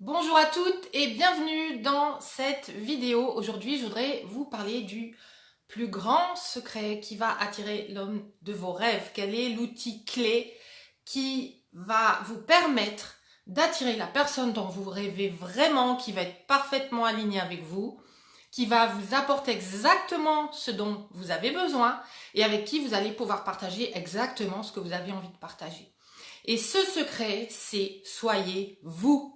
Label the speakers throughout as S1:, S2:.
S1: Bonjour à toutes et bienvenue dans cette vidéo. Aujourd'hui, je voudrais vous parler du plus grand secret qui va attirer l'homme de vos rêves. Quel est l'outil clé qui va vous permettre d'attirer la personne dont vous rêvez vraiment, qui va être parfaitement alignée avec vous, qui va vous apporter exactement ce dont vous avez besoin et avec qui vous allez pouvoir partager exactement ce que vous avez envie de partager. Et ce secret, c'est soyez vous.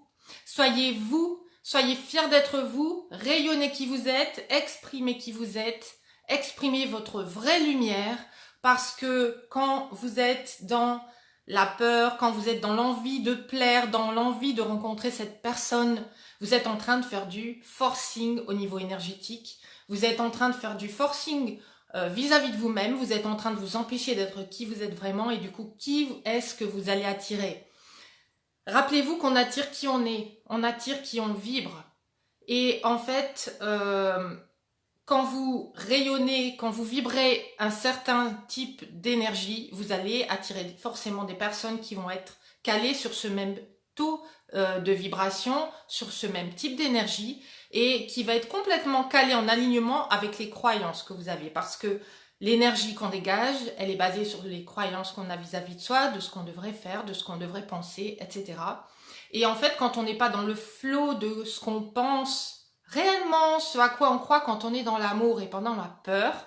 S1: Soyez vous, soyez fiers d'être vous, rayonnez qui vous êtes, exprimez qui vous êtes, exprimez votre vraie lumière, parce que quand vous êtes dans la peur, quand vous êtes dans l'envie de plaire, dans l'envie de rencontrer cette personne, vous êtes en train de faire du forcing au niveau énergétique, vous êtes en train de faire du forcing vis-à-vis de vous-même, vous êtes en train de vous empêcher d'être qui vous êtes vraiment et du coup, qui est-ce que vous allez attirer ? Rappelez-vous qu'on attire qui on attire qui on vibre. Et en fait, quand vous rayonnez, quand vous vibrez un certain type d'énergie, vous allez attirer forcément des personnes qui vont être calées sur ce même taux de vibration, sur ce même type d'énergie et qui va être complètement calé en alignement avec les croyances que vous avez. Parce que l'énergie qu'on dégage, elle est basée sur les croyances qu'on a vis-à-vis de soi, de ce qu'on devrait faire, de ce qu'on devrait penser, etc. Et en fait, quand on n'est pas dans le flot de ce qu'on pense réellement, ce à quoi on croit quand on est dans l'amour et pendant la peur,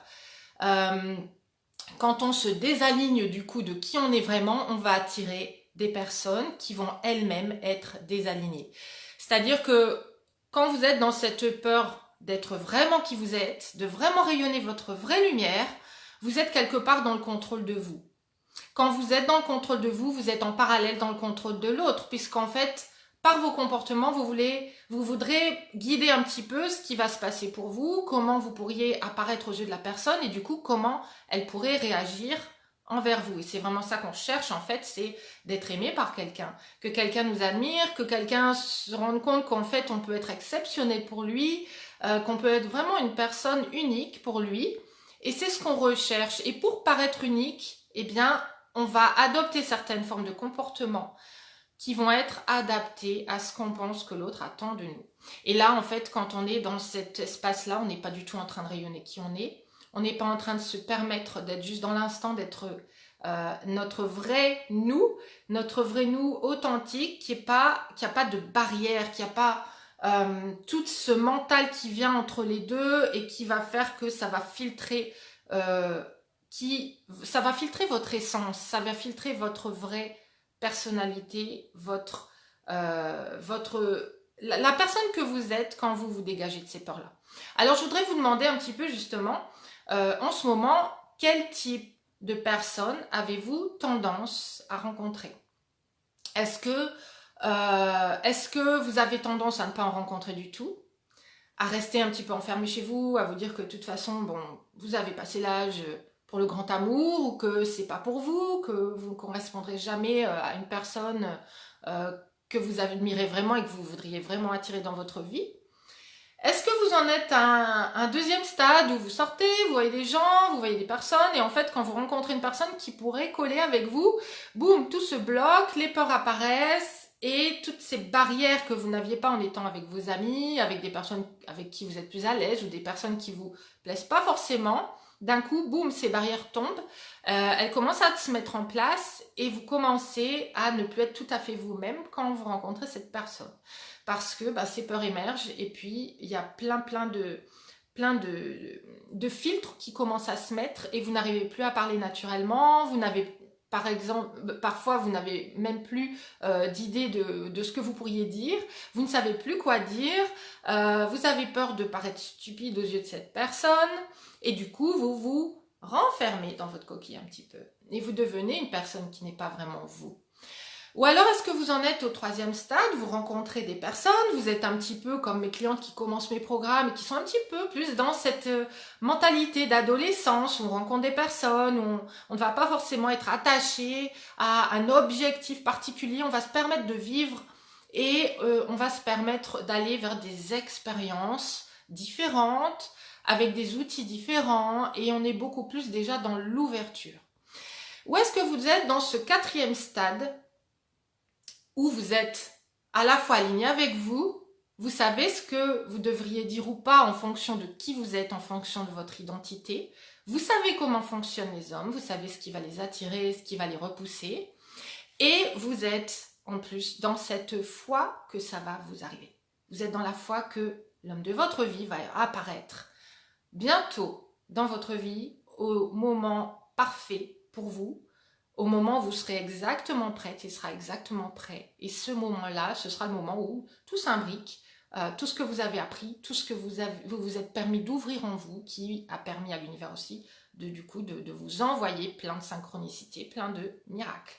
S1: quand on se désaligne du coup de qui on est vraiment, on va attirer des personnes qui vont elles-mêmes être désalignées. C'est-à-dire que quand vous êtes dans cette peur d'être vraiment qui vous êtes, de vraiment rayonner votre vraie lumière, vous êtes quelque part dans le contrôle de vous. Quand vous êtes dans le contrôle de vous, vous êtes en parallèle dans le contrôle de l'autre, puisqu'en fait, par vos comportements, vous voudrez guider un petit peu ce qui va se passer pour vous, comment vous pourriez apparaître aux yeux de la personne et du coup, comment elle pourrait réagir envers vous. Et c'est vraiment ça qu'on cherche, en fait, c'est d'être aimé par quelqu'un, que quelqu'un nous admire, que quelqu'un se rende compte qu'en fait, on peut être exceptionnel pour lui, qu'on peut être vraiment une personne unique pour lui. Et c'est ce qu'on recherche. Et pour paraître unique, eh bien, on va adopter certaines formes de comportement qui vont être adaptées à ce qu'on pense que l'autre attend de nous. Et là, en fait, quand on est dans cet espace-là, on n'est pas du tout en train de rayonner qui on est. On n'est pas en train de se permettre d'être juste dans l'instant, d'être notre vrai nous authentique, qui a pas de barrière, qui a pas tout ce mental qui vient entre les deux et qui va faire que ça va filtrer ça va filtrer votre essence, ça va filtrer votre vraie personnalité, la personne que vous êtes quand vous vous dégagez de ces peurs-là. Alors je voudrais vous demander un petit peu justement, en ce moment, quel type de personnes avez-vous tendance à rencontrer ? Est-ce que vous avez tendance à ne pas en rencontrer du tout ? À rester un petit peu enfermé chez vous, à vous dire que de toute façon, bon, vous avez passé l'âge pour le grand amour, ou que c'est pas pour vous, que vous ne correspondrez jamais à une personne que vous admirez vraiment et que vous voudriez vraiment attirer dans votre vie. Est-ce que vous en êtes à un deuxième stade où vous sortez, vous voyez des gens, vous voyez des personnes, et en fait, quand vous rencontrez une personne qui pourrait coller avec vous, boum, tout se bloque, les peurs apparaissent, et toutes ces barrières que vous n'aviez pas en étant avec vos amis, avec des personnes avec qui vous êtes plus à l'aise, ou des personnes qui vous plaisent pas forcément, d'un coup, boum, ces barrières tombent, elles commencent à se mettre en place, et vous commencez à ne plus être tout à fait vous-même quand vous rencontrez cette personne. Parce que ces peurs émergent et puis il y a plein de filtres qui commencent à se mettre et vous n'arrivez plus à parler naturellement, vous n'avez par exemple, parfois vous n'avez même plus d'idée de ce que vous pourriez dire, vous ne savez plus quoi dire, vous avez peur de paraître stupide aux yeux de cette personne et du coup vous vous renfermez dans votre coquille un petit peu et vous devenez une personne qui n'est pas vraiment vous. Ou alors, est-ce que vous en êtes au troisième stade, vous rencontrez des personnes, vous êtes un petit peu comme mes clientes qui commencent mes programmes et qui sont un petit peu plus dans cette mentalité d'adolescence, où on rencontre des personnes, où on ne va pas forcément être attaché à un objectif particulier, on va se permettre de vivre et on va se permettre d'aller vers des expériences différentes, avec des outils différents et on est beaucoup plus déjà dans l'ouverture. Ou est-ce que vous êtes dans ce quatrième stade où vous êtes à la fois aligné avec vous. Vous savez ce que vous devriez dire ou pas en fonction de qui vous êtes, en fonction de votre identité. Vous savez comment fonctionnent les hommes, vous savez ce qui va les attirer, ce qui va les repousser. Et vous êtes en plus dans cette foi que ça va vous arriver. Vous êtes dans la foi que l'homme de votre vie va apparaître bientôt dans votre vie au moment parfait pour vous, au moment où vous serez exactement prête, il sera exactement prêt. Et ce moment-là, ce sera le moment où tout s'imbrique, tout ce que vous avez appris, tout ce que vous vous êtes permis d'ouvrir en vous, qui a permis à l'univers aussi de vous envoyer plein de synchronicités, plein de miracles.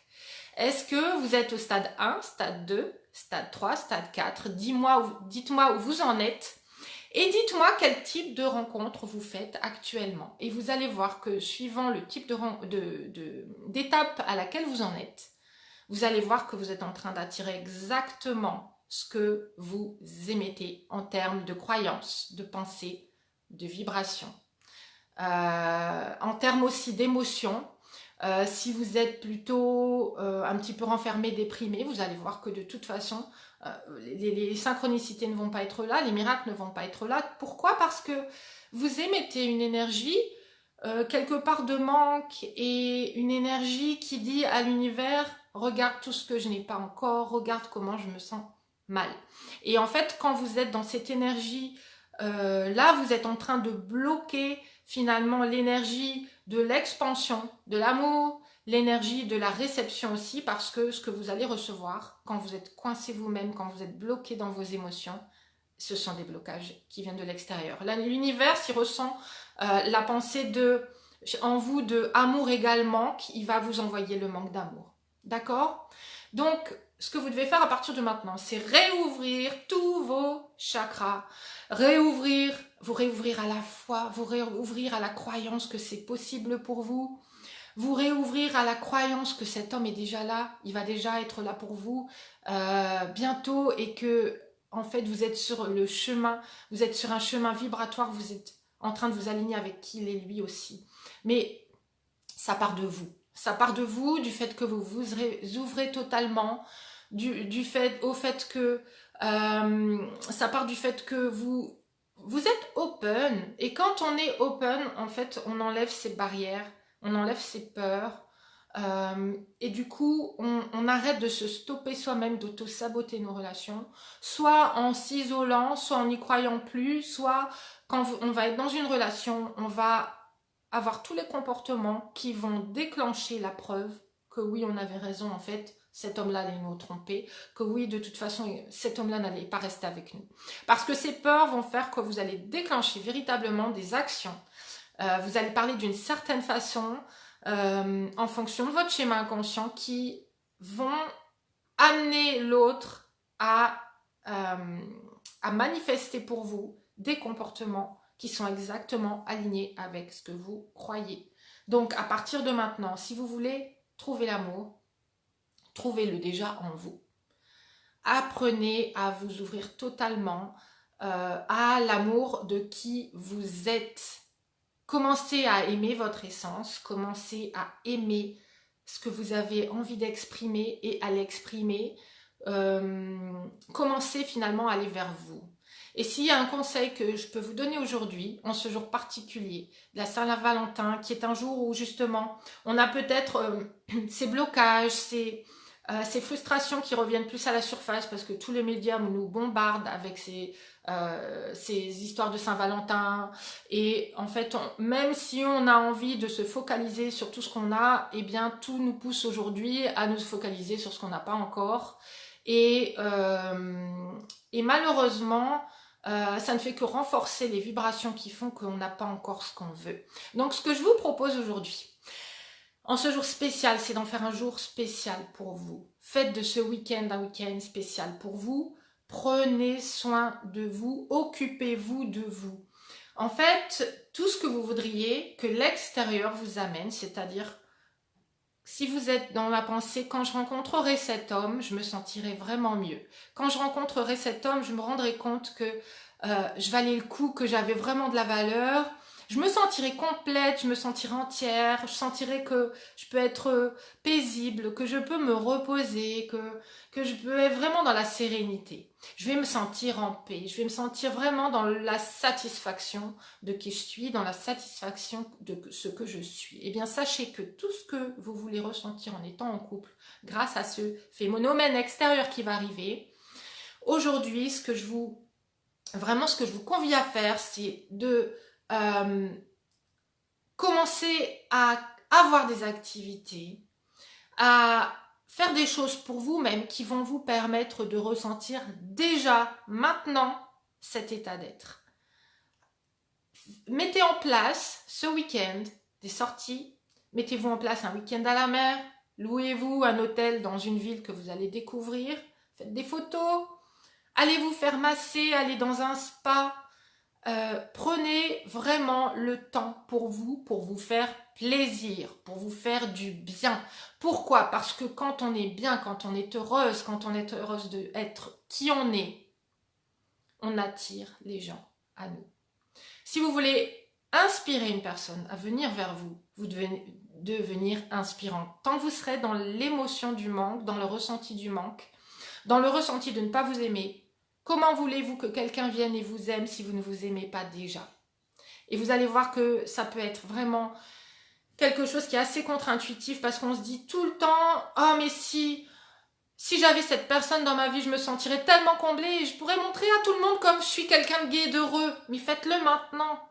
S1: Est-ce que vous êtes au stade 1, stade 2, stade 3, stade 4? Dites-moi où vous en êtes. Et dites-moi quel type de rencontre vous faites actuellement. Et vous allez voir que suivant le type d'étape à laquelle vous en êtes, vous allez voir que vous êtes en train d'attirer exactement ce que vous émettez en termes de croyances, de pensées, de vibrations. En termes aussi d'émotions, si vous êtes plutôt un petit peu renfermé, déprimé, vous allez voir que de toute façon, les synchronicités ne vont pas être là, les miracles ne vont pas être là. Pourquoi? Parce que vous émettez une énergie quelque part de manque et une énergie qui dit à l'univers, regarde tout ce que je n'ai pas encore, regarde comment je me sens mal. Et en fait, quand vous êtes dans cette énergie, là, vous êtes en train de bloquer finalement l'énergie de l'expansion, de l'amour, l'énergie de la réception aussi, parce que ce que vous allez recevoir quand vous êtes coincé vous-même, quand vous êtes bloqué dans vos émotions, ce sont des blocages qui viennent de l'extérieur. L'univers, s'il ressent la pensée en vous de amour égale manque, il va vous envoyer le manque d'amour. D'accord? Donc, ce que vous devez faire à partir de maintenant, c'est réouvrir tous vos chakras, vous réouvrir à la foi, vous réouvrir à la croyance que c'est possible pour vous, vous réouvrir à la croyance que cet homme est déjà là, il va déjà être là pour vous bientôt et que en fait vous êtes sur le chemin, vous êtes sur un chemin vibratoire, vous êtes en train de vous aligner avec qui il est lui aussi. Mais ça part de vous. Ça part de vous, du fait que vous vous ouvrez totalement, au fait que ça part du fait que vous êtes open. Et quand on est open, en fait, on enlève ses barrières, on enlève ses peurs. Et du coup, on arrête de se stopper soi-même, d'auto-saboter nos relations, soit en s'isolant, soit en n'y croyant plus, soit quand on va être dans une relation, on va avoir tous les comportements qui vont déclencher la preuve que oui, on avait raison, en fait, cet homme-là allait nous tromper, que oui, de toute façon, cet homme-là n'allait pas rester avec nous. Parce que ces peurs vont faire que vous allez déclencher véritablement des actions. Vous allez parler d'une certaine façon en fonction de votre schéma inconscient qui vont amener l'autre à manifester pour vous des comportements qui sont exactement alignés avec ce que vous croyez. Donc, à partir de maintenant, si vous voulez trouver l'amour, trouvez-le déjà en vous. Apprenez à vous ouvrir totalement à l'amour de qui vous êtes. Commencez à aimer votre essence, commencez à aimer ce que vous avez envie d'exprimer et à l'exprimer. Commencez finalement à aller vers vous. Et s'il y a un conseil que je peux vous donner aujourd'hui, en ce jour particulier, de la Saint-Valentin, qui est un jour où justement on a peut-être ces blocages, ces frustrations qui reviennent plus à la surface parce que tous les médias nous bombardent avec ces histoires de Saint-Valentin. Et en fait, même si on a envie de se focaliser sur tout ce qu'on a, eh bien tout nous pousse aujourd'hui à nous focaliser sur ce qu'on n'a pas encore. Et malheureusement, ça ne fait que renforcer les vibrations qui font qu'on n'a pas encore ce qu'on veut. Donc ce que je vous propose aujourd'hui, en ce jour spécial, c'est d'en faire un jour spécial pour vous. Faites de ce week-end un week-end spécial pour vous. Prenez soin de vous, occupez-vous de vous. En fait, tout ce que vous voudriez que l'extérieur vous amène, c'est-à-dire si vous êtes dans la pensée, quand je rencontrerai cet homme, je me sentirai vraiment mieux. Quand je rencontrerai cet homme, je me rendrai compte que je valais le coup, que j'avais vraiment de la valeur. je me sentirai complète, je me sentirai entière, je sentirai que je peux être paisible, que je peux me reposer, que je peux être vraiment dans la sérénité. Je vais me sentir en paix, je vais me sentir vraiment dans la satisfaction de qui je suis, dans la satisfaction de ce que je suis. Eh bien, sachez que tout ce que vous voulez ressentir en étant en couple, grâce à ce phénomène extérieur qui va arriver, aujourd'hui, ce que je vous convie à faire, c'est de commencer à avoir des activités, à faire des choses pour vous-même qui vont vous permettre de ressentir déjà, maintenant, cet état d'être. Mettez en place ce week-end des sorties, mettez-vous en place un week-end à la mer, louez-vous un hôtel dans une ville que vous allez découvrir, faites des photos, allez vous faire masser, allez dans un spa, prenez vraiment le temps pour vous faire plaisir, pour vous faire du bien. Pourquoi? Parce que quand on est bien, quand on est heureuse d'être qui on attire les gens à nous. Si vous voulez inspirer une personne à venir vers vous, vous devez devenir inspirant. Tant que vous serez dans l'émotion du manque, dans le ressenti du manque, dans le ressenti de ne pas vous aimer, comment voulez-vous que quelqu'un vienne et vous aime si vous ne vous aimez pas déjà? Et vous allez voir que ça peut être vraiment quelque chose qui est assez contre-intuitif parce qu'on se dit tout le temps « Oh mais si j'avais cette personne dans ma vie, je me sentirais tellement comblée et je pourrais montrer à tout le monde comme je suis quelqu'un de gai et d'heureux. » Mais faites-le maintenant.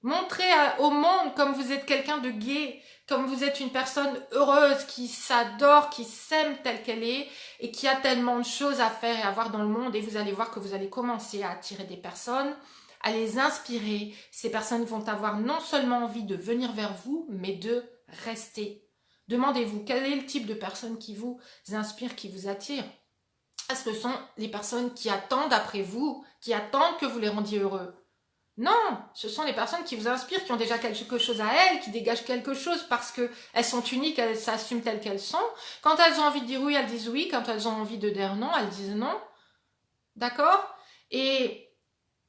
S1: Montrez au monde comme vous êtes quelqu'un de gai, comme vous êtes une personne heureuse, qui s'adore, qui s'aime telle qu'elle est et qui a tellement de choses à faire et à voir dans le monde. Et vous allez voir que vous allez commencer à attirer des personnes, à les inspirer. Ces personnes vont avoir non seulement envie de venir vers vous, mais de rester. Demandez-vous, quel est le type de personne qui vous inspire, qui vous attire? Est-ce que ce sont les personnes qui attendent après vous, qui attendent que vous les rendiez heureux? Non, ce sont les personnes qui vous inspirent, qui ont déjà quelque chose à elles, qui dégagent quelque chose parce qu'elles sont uniques, elles s'assument telles qu'elles sont. Quand elles ont envie de dire oui, elles disent oui. Quand elles ont envie de dire non, elles disent non. D'accord? Et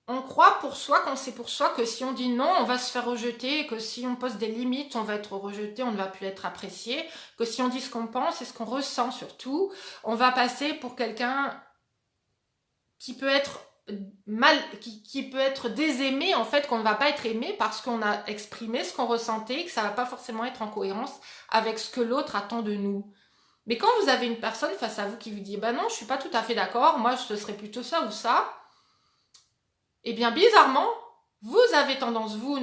S1: on croit pour soi, qu'on sait pour soi, que si on dit non, on va se faire rejeter, et que si on pose des limites, on va être rejeté, on ne va plus être apprécié, que si on dit ce qu'on pense et ce qu'on ressent surtout, on va passer pour quelqu'un qui peut être qui peut être désaimé, en fait, qu'on ne va pas être aimé parce qu'on a exprimé ce qu'on ressentait et que ça ne va pas forcément être en cohérence avec ce que l'autre attend de nous. Mais quand vous avez une personne face à vous qui vous dit « bah non, je ne suis pas tout à fait d'accord, moi ce serait plutôt ça ou ça », eh bien bizarrement, vous avez tendance, vous,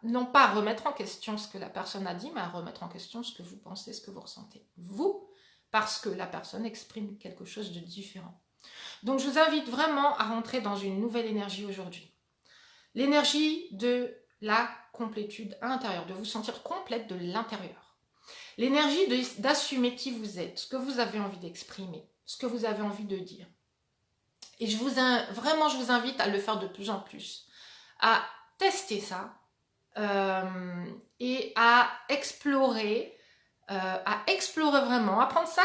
S1: non pas à remettre en question ce que la personne a dit, mais à remettre en question ce que vous pensez, ce que vous ressentez. Vous, parce que la personne exprime quelque chose de différent. Donc, je vous invite vraiment à rentrer dans une nouvelle énergie aujourd'hui. L'énergie de la complétude intérieure, de vous sentir complète de l'intérieur. L'énergie d'assumer qui vous êtes, ce que vous avez envie d'exprimer, ce que vous avez envie de dire. Et je vous invite à le faire de plus en plus, à tester ça et à explorer vraiment, à prendre ça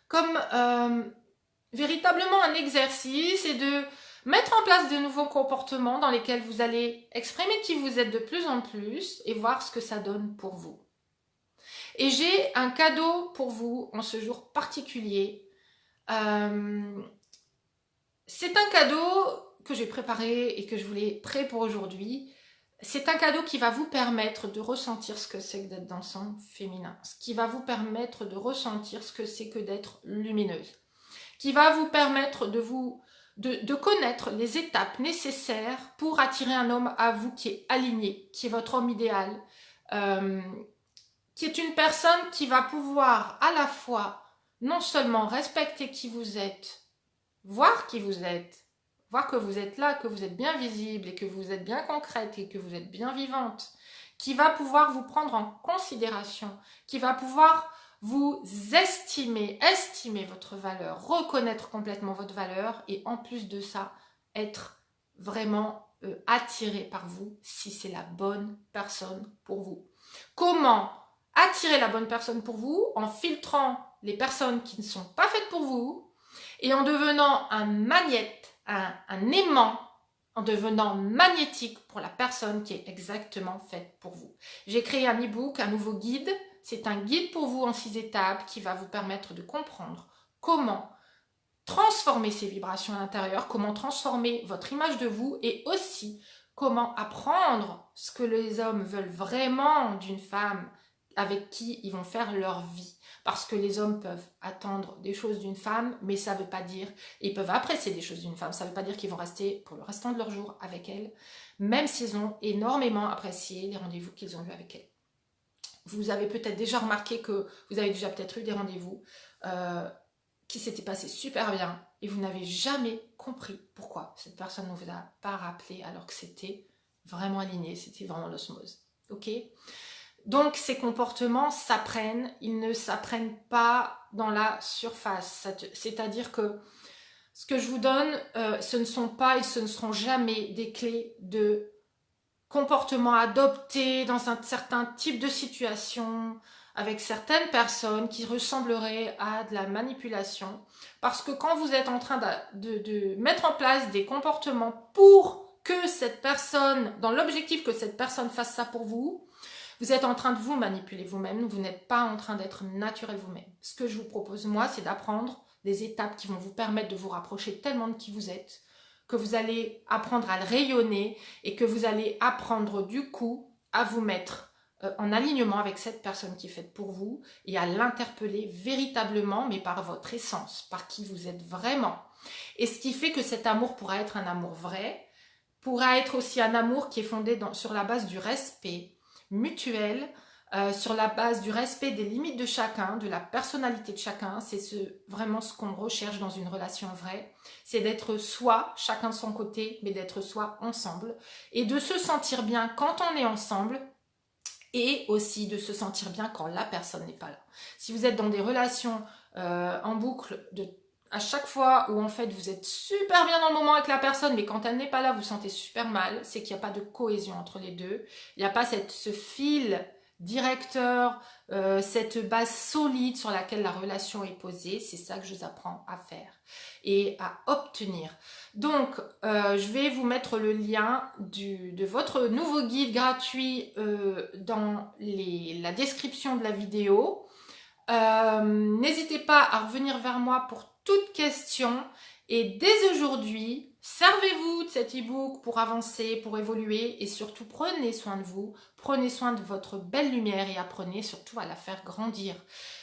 S1: comme véritablement un exercice et de mettre en place de nouveaux comportements dans lesquels vous allez exprimer qui vous êtes de plus en plus et voir ce que ça donne pour vous. Et j'ai un cadeau pour vous en ce jour particulier. C'est un cadeau que j'ai préparé et que je voulais prêt pour aujourd'hui. C'est un cadeau qui va vous permettre de ressentir ce que c'est que d'être dans son féminin, ce qui va vous permettre de ressentir ce que c'est que d'être lumineuse, qui va vous permettre de connaître les étapes nécessaires pour attirer un homme à vous qui est aligné, qui est votre homme idéal, qui est une personne qui va pouvoir à la fois non seulement respecter qui vous êtes, voir qui vous êtes, voir que vous êtes là, que vous êtes bien visible et que vous êtes bien concrète et que vous êtes bien vivante, qui va pouvoir vous prendre en considération, qui va pouvoir vous estimer votre valeur, reconnaître complètement votre valeur et en plus de ça, être vraiment attiré par vous si c'est la bonne personne pour vous. Comment attirer la bonne personne pour vous? En filtrant les personnes qui ne sont pas faites pour vous et en devenant un magnète, un aimant en devenant magnétique pour la personne qui est exactement faite pour vous. J'ai créé un e-book, un nouveau guide. C'est un guide pour vous en 6 étapes qui va vous permettre de comprendre comment transformer ces vibrations à l'intérieur, comment transformer votre image de vous et aussi comment apprendre ce que les hommes veulent vraiment d'une femme avec qui ils vont faire leur vie. Parce que les hommes peuvent attendre des choses d'une femme, mais ça ne veut pas dire, ils peuvent apprécier des choses d'une femme, ça ne veut pas dire qu'ils vont rester pour le restant de leur jour avec elle, même s'ils ont énormément apprécié les rendez-vous qu'ils ont eus avec elle. Vous avez peut-être déjà remarqué que vous avez déjà peut-être eu des rendez-vous qui s'était passé super bien et vous n'avez jamais compris pourquoi cette personne ne vous a pas rappelé alors que c'était vraiment aligné, c'était vraiment l'osmose. Ok ? Donc ces comportements s'apprennent, ils ne s'apprennent pas dans la surface. C'est-à-dire que ce que je vous donne, ce ne sont pas et ce ne seront jamais des clés de comportement adopté dans un certain type de situation, avec certaines personnes qui ressembleraient à de la manipulation. Parce que quand vous êtes en train de mettre en place des comportements pour que cette personne, dans l'objectif que cette personne fasse ça pour vous, vous êtes en train de vous manipuler vous-même, vous n'êtes pas en train d'être naturel vous-même. Ce que je vous propose, moi, c'est d'apprendre des étapes qui vont vous permettre de vous rapprocher tellement de qui vous êtes, que vous allez apprendre à le rayonner et que vous allez apprendre du coup à vous mettre en alignement avec cette personne qui est faite pour vous et à l'interpeller véritablement, mais par votre essence, par qui vous êtes vraiment. Et ce qui fait que cet amour pourra être un amour vrai, pourra être aussi un amour qui est fondé sur la base du respect mutuel, sur la base du respect des limites de chacun, de la personnalité de chacun. C'est vraiment ce qu'on recherche dans une relation vraie. C'est d'être soi, chacun de son côté, mais d'être soi ensemble. Et de se sentir bien quand on est ensemble. Et aussi de se sentir bien quand la personne n'est pas là. Si vous êtes dans des relations en boucle, à chaque fois où en fait vous êtes super bien dans le moment avec la personne, mais quand elle n'est pas là, vous vous sentez super mal, c'est qu'il n'y a pas de cohésion entre les deux. Il n'y a pas ce fil directeur, cette base solide sur laquelle la relation est posée. C'est ça que je vous apprends à faire et à obtenir. Donc, je vais vous mettre le lien de votre nouveau guide gratuit dans la description de la vidéo. N'hésitez pas à revenir vers moi pour toute question et dès aujourd'hui, servez-vous de cet e-book pour avancer, pour évoluer et surtout prenez soin de vous, prenez soin de votre belle lumière et apprenez surtout à la faire grandir.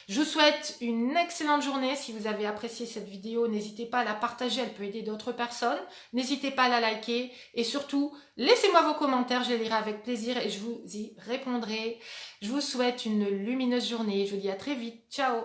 S1: Je vous souhaite une excellente journée. Si vous avez apprécié cette vidéo, n'hésitez pas à la partager, elle peut aider d'autres personnes. N'hésitez pas à la liker et surtout, laissez-moi vos commentaires, je les lirai avec plaisir et je vous y répondrai. Je vous souhaite une lumineuse journée, je vous dis à très vite, ciao!